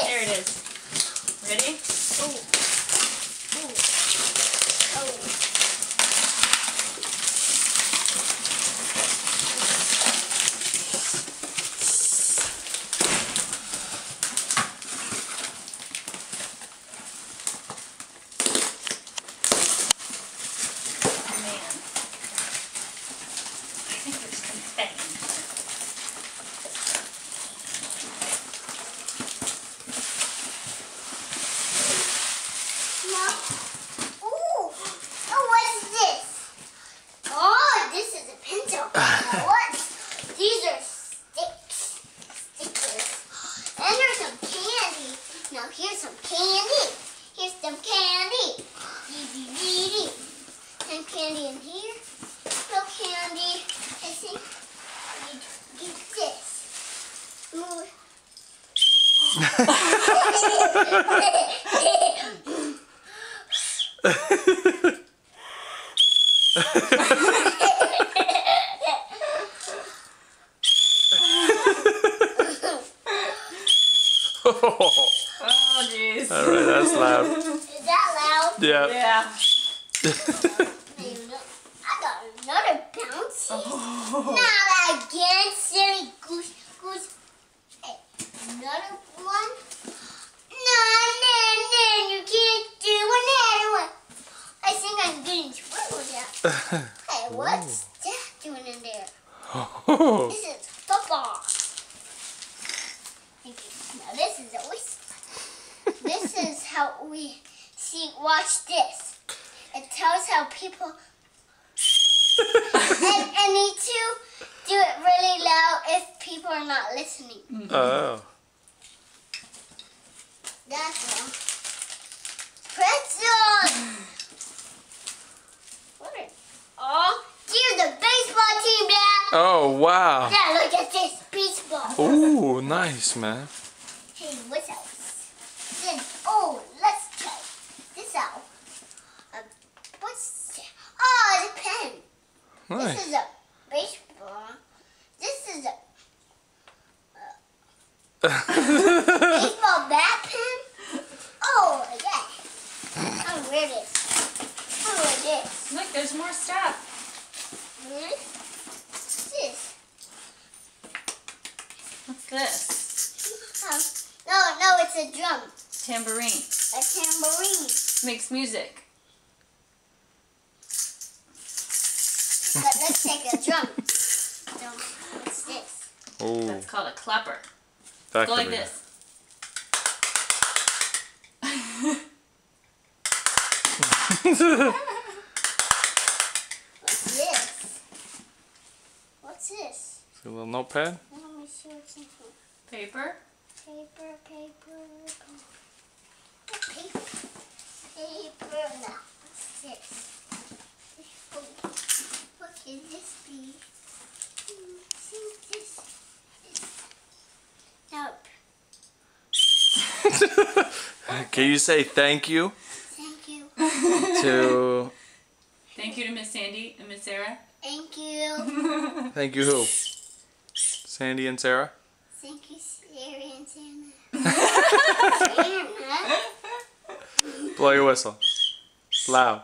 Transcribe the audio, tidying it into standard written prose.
this? There it is. Ready? Ooh. Ooh. Oh. Man. I think there's confetti in here. No. Ooh. Oh, what's this? Oh, this is a pencil. Now what? These are stickers. And there's some candy. Now here's some candy. Here's some candy. Some candy in here. No candy. I think we get this. Ooh. Oh, jeez. Alright, that's loud. Is that loud? Yeah. Yeah. I got another bouncy. Oh. Not again, silly goose. Hey, another one. No, you can't do another one. I think I'm getting squirrels out. Hey, what's that doing in there? This is football. Thank you. Now this is a whistle. This is how we watch this. It tells how people and need to do it really loud if people are not listening. Oh. That's all. Pretzels! What are here's the baseball team, Dad! Oh, wow. Dad, look at this baseball. Ooh, nice, man. Hey, what's else? Then, let's try this out. What's that? Oh, the pen. Nice. This is a baseball. This is a baseball bat pen. Oh, yeah. I'm wear this. I'm wear this. Look, there's more stuff. Really? What's this? What's this? No, it's a drum. Tambourine. A tambourine. Makes music. But let's take a drum. No, what's this? Ooh. That's called a clapper. That Go could like be- this. What's this? What's this? See a little notepad? Let me see what's in here. Paper. Paper. Now, what's this? Oh, what can this be? See this? Nope. Can you say thank you Thank you. to... Thank you to Miss Sandy and Miss Sarah. Thank you. Thank you who? Sandy and Sarah? Thank you, Sarah and Santa. Santa. Blow your whistle. Loud.